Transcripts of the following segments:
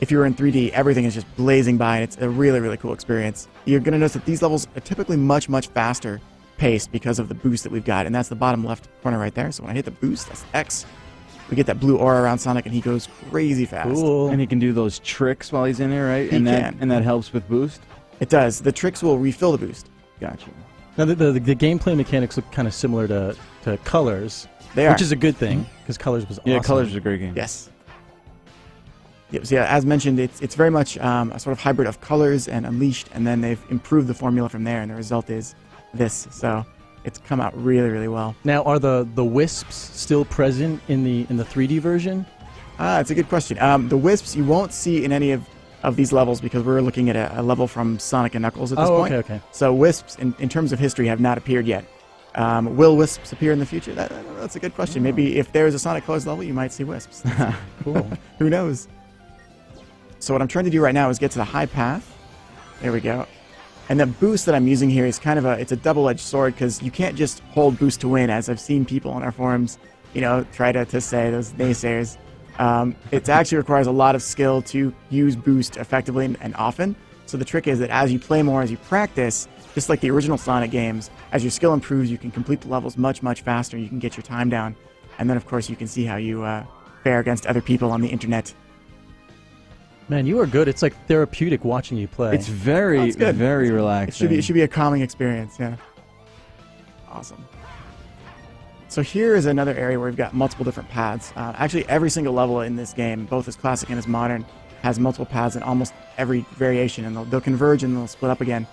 if you're in 3D, everything is just blazing by, and it's a really, really cool experience. You're going to notice that these levels are typically much, much faster paced because of the boost that we've got, and that's the bottom left corner right there. So when I hit the boost, that's X, we get that blue aura around Sonic, and he goes crazy fast. Cool. And he can do those tricks while he's in there, right? He can. And that helps with boost? It does. The tricks will refill the boost. Gotcha. Now, the gameplay mechanics look kind of similar to Colors, They are. which is a good thing, because Colors was awesome. Yeah, Colors is a great game. Yes. Yep, so yeah, as mentioned, it's very much a sort of hybrid of Colors and Unleashed, and then they've improved the formula from there, and the result is this. So it's come out really, really well. Now, are the wisps still present in the 3D version? It's a good question. The wisps you won't see in any of these levels because we're looking at a level from Sonic and Knuckles at this point. Okay. So wisps, in terms of history, have not appeared yet. Will wisps appear in the future? That's a good question. Maybe if there's a Sonic Colors level, you might see wisps. Cool. Who knows? So what I'm trying to do right now is get to the high path. There we go. And the boost that I'm using here is kind of it's a double-edged sword because you can't just hold boost to win, as I've seen people on our forums, try to say, those naysayers. It actually requires a lot of skill to use boost effectively and often. So the trick is that as you play more, as you practice, just like the original Sonic games, as your skill improves, you can complete the levels much, much faster. You can get your time down. And then, of course, you can see how you fare against other people on the internet. Man, you are good. It's like therapeutic watching you play. It's very, very relaxing. It should be a calming experience, yeah. Awesome. So here is another area where we've got multiple different paths. Actually, every single level in this game, both as classic and as modern, has multiple paths in almost every variation, and they'll converge and they'll split up again.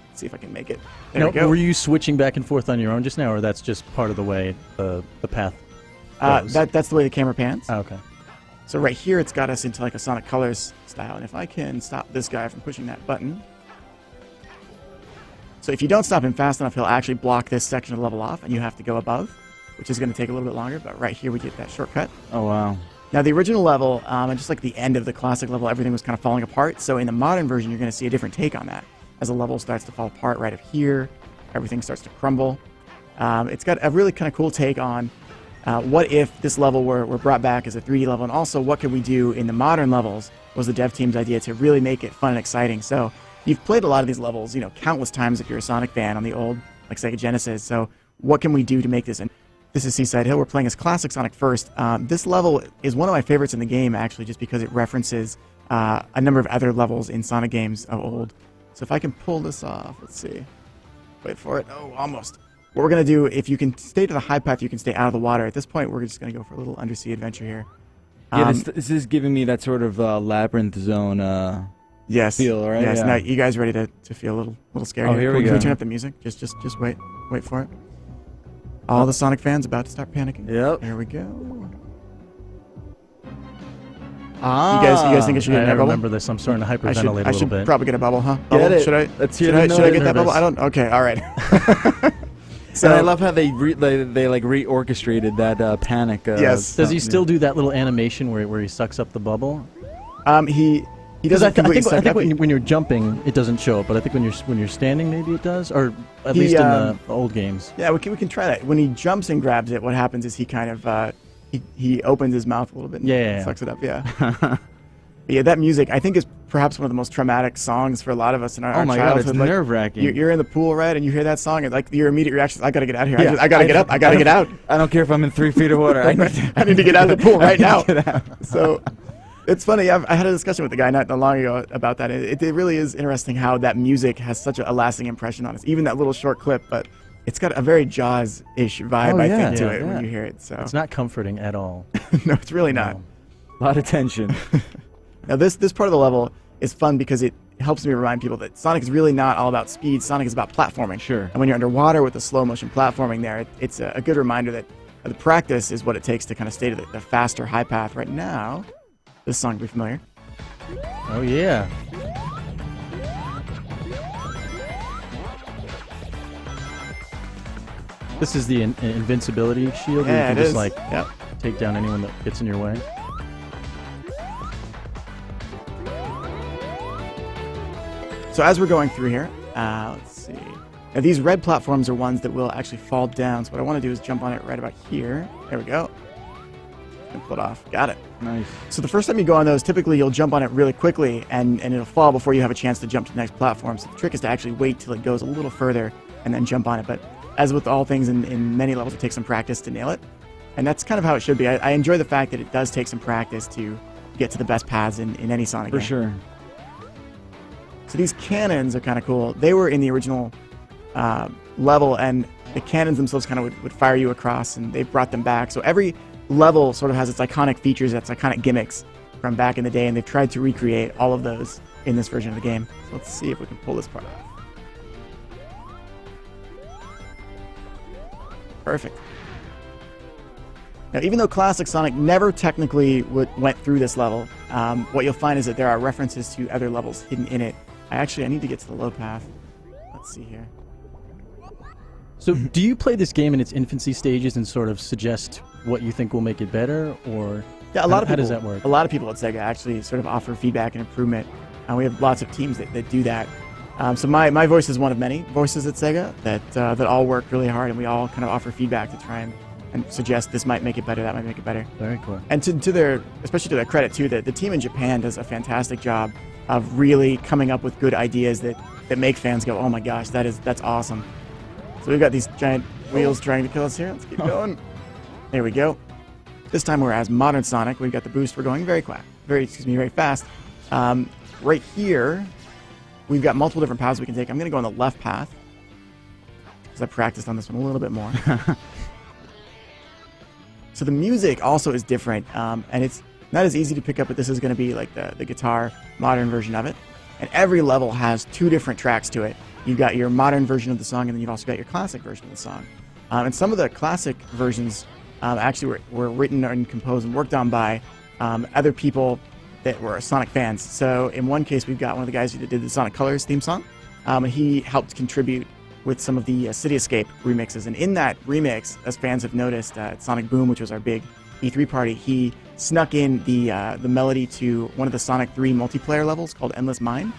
Let's see if I can make it. There we go. Were you switching back and forth on your own just now, or that's just part of the way the path goes? That's the way the camera pans. Oh, okay. So right here, it's got us into like a Sonic Colors style, and if I can stop this guy from pushing that button. So if you don't stop him fast enough, he'll actually block this section of the level off, and you have to go above, which is going to take a little bit longer, but right here we get that shortcut. Oh, wow. Now, the original level, and just like the end of the classic level, everything was kind of falling apart. So in the modern version, you're going to see a different take on that. As the level starts to fall apart right up here, everything starts to crumble. It's got a really kind of cool take on what if this level were brought back as a 3D level, and also what could we do in the modern levels was the dev team's idea to really make it fun and exciting. So you've played a lot of these levels, countless times if you're a Sonic fan on the old like Sega Genesis. So what can we do to make this? And this is Seaside Hill. We're playing as classic Sonic first. This level is one of my favorites in the game, actually, just because it references a number of other levels in Sonic games of old. So if I can pull this off, let's see. Wait for it. Oh, almost. What we're going to do, if you can stay to the high path, you can stay out of the water. At this point, we're just going to go for a little undersea adventure here. Yeah, this is giving me that sort of labyrinth zone yes. feel, right? Yes. Yeah. Now, you guys ready to feel a little scared? Oh, here we Can go. we turn up the music? Just wait for it. All the Sonic fans about to start panicking. Yep. There we go. Ah. You guys think I should get I a bubble? remember this. I'm starting to hyperventilate a I little should bit. probably get a bubble, huh? Get Bubble? it. Should I? Let's hear should the I get noise. that bubble? I don't. Okay. All right. So I love how they like reorchestrated that panic. Yes. Does he still do that little animation where he sucks up the bubble? He Because doesn't. I think when you're jumping, it doesn't show up, but I think when you're standing, maybe it does, or at least in the old games. Yeah, we can try that. When he jumps and grabs it, what happens is he kind of he opens his mouth a little bit and sucks it up. Yeah. Yeah, that music I think is perhaps one of the most traumatic songs for a lot of us in our childhood. Oh my god, it's nerve-wracking. You're in the pool, right, and you hear that song, and like your immediate reaction is, I gotta get out of here. I gotta get up. I gotta get out. I don't care if I'm in 3 feet of water. I need to get out of the pool right now. Get out. So it's funny. I had a discussion with the guy not long ago about that. It really is interesting how that music has such a lasting impression on us. Even that little short clip, but it's got a very Jaws-ish vibe, I think, to it when you hear it. So it's not comforting at all. No, it's really not. No. A lot of tension. Now this part of the level is fun because it helps me remind people that Sonic is really not all about speed. Sonic is about platforming. Sure. And when you're underwater with the slow motion platforming there, it's a good reminder that the practice is what it takes to kind of stay to the faster high path. Right now, this song will be familiar. Oh yeah. This is the invincibility shield. Where Yeah, you can it just is. like Yep. take down anyone that gets in your way. So as we're going through here, let's see. Now these red platforms are ones that will actually fall down. So what I want to do is jump on it right about here. There we go. and pull it off. Got it. Nice. So the first time you go on those, typically you'll jump on it really quickly, and it'll fall before you have a chance to jump to the next platform. So the trick is to actually wait till it goes a little further and then jump on it. But as with all things in many levels, it takes some practice to nail it. And that's kind of how it should be. I enjoy the fact that it does take some practice to get to the best paths in any Sonic game. For sure. So these cannons are kind of cool. They were in the original level, and the cannons themselves kind of would fire you across, and they've brought them back. So every level sort of has its iconic features, its iconic gimmicks from back in the day, and they've tried to recreate all of those in this version of the game. So let's see if we can pull this part off. Perfect. Now, even though Classic Sonic never technically went through this level, what you'll find is that there are references to other levels hidden in it. I need to get to the low path. Let's see here. So do you play this game in its infancy stages and sort of suggest what you think will make it better, or yeah, a lot of people, how does that work? A lot of people at Sega actually sort of offer feedback and improvement. We have lots of teams that do that. So my voice is one of many voices at Sega that all work really hard, and we all kind of offer feedback to try and suggest this might make it better, that might make it better. Very cool. And to their, especially to their credit too, the team in Japan does a fantastic job of really coming up with good ideas that make fans go, oh my gosh, that's awesome. So we've got these giant wheels trying to kill us here. Let's keep going. There we go. This time we're as Modern Sonic. We've got the boost. We're going very fast. Right here, we've got multiple different paths we can take. I'm going to go on the left path because I practiced on this one a little bit more. So the music also is different, and it's not as easy to pick up, but this is going to be like the guitar modern version of it. And every level has two different tracks to it. You've got your modern version of the song, and then you've also got your classic version of the song. And some of the classic versions actually were written and composed and worked on by other people that were Sonic fans. So in one case, we've got one of the guys who did the Sonic Colors theme song. He helped contribute with some of the City Escape remixes. And in that remix, as fans have noticed, at Sonic Boom, which was our big E3 party, he snuck in the melody to one of the Sonic 3 multiplayer levels called Endless Mine.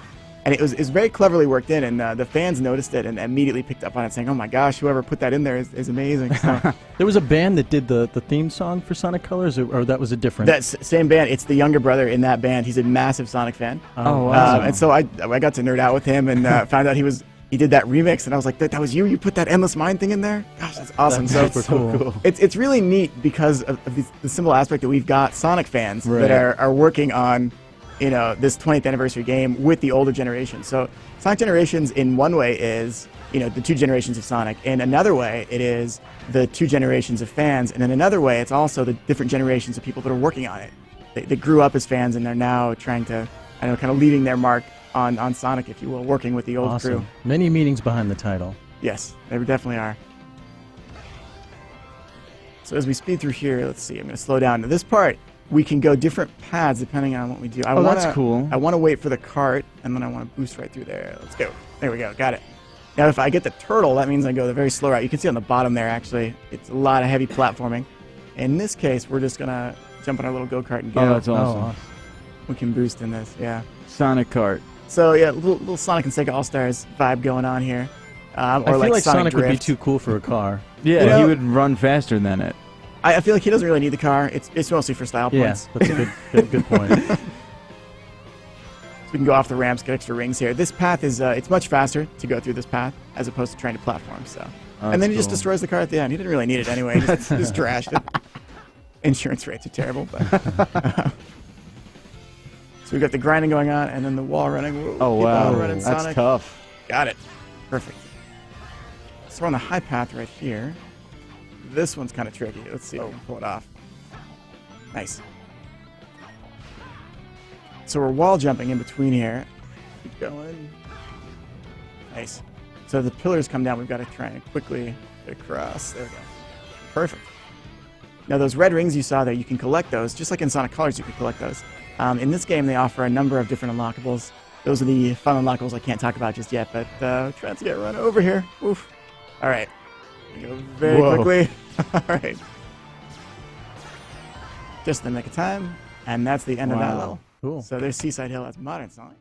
And it was very cleverly worked in, and the fans noticed it and immediately picked up on it, saying, oh my gosh, whoever put that in there is amazing. So, there was a band that did the theme song for Sonic Colors, or that was a different... That same band. It's the younger brother in that band. He's a massive Sonic fan. Oh, wow. And so I got to nerd out with him and found out he did that remix, and I was like, that was you? You put that Endless Mine thing in there? Gosh, that's awesome. That's super cool. It's really neat because of the simple aspect that we've got Sonic fans that are working on this 20th anniversary game with the older generation. So Sonic Generations in one way is, the two generations of Sonic. In another way, it is the two generations of fans. And in another way, it's also the different generations of people that are working on it. They grew up as fans and they're now trying to, kind of leaving their mark on Sonic, if you will, working with the old crew. Many meanings behind the title. Yes, there definitely are. So as we speed through here, let's see, I'm going to slow down. Now this part, we can go different paths depending on what we do. That's cool. I want to wait for the cart, and then I want to boost right through there. Let's go. There we go. Got it. Now, if I get the turtle, that means I go the very slow route. You can see on the bottom there, actually, it's a lot of heavy platforming. In this case, we're just going to jump on our little go-kart and go. Oh, that's awesome. We can boost in this, yeah. Sonic Kart. So, yeah, little Sonic and Sega All-Stars vibe going on here. I feel like Sonic would be too cool for a car. Yeah, he would run faster than it. I feel like he doesn't really need the car. It's mostly for style points. Yeah, that's a good point. So we can go off the ramps, get extra rings here. This path is it's much faster to go through this path as opposed to trying to platform. So, and then he just destroys the car at the end. He didn't really need it anyway. He just trashed it. Insurance rates are terrible. But so we've got the grinding going on, and then the wall running. Whoa, oh wow, running that's Sonic. tough. Got it. Perfect. So we're on the high path right here. This one's kind of tricky. Let's see if we can pull it off. Nice. So we're wall jumping in between here. Keep going. Nice. So the pillars come down. We've got to try and quickly get across. There we go. Perfect. Now those red rings you saw there, you can collect those. Just like in Sonic Colors, you can collect those. In this game, they offer a number of different unlockables. Those are the fun unlockables I can't talk about just yet, but trying to get run over here. Oof. All right. Go very quickly. All right. Just in the nick of time. And that's the end of that level. Cool. So there's Seaside Hill. That's Modern Sonic.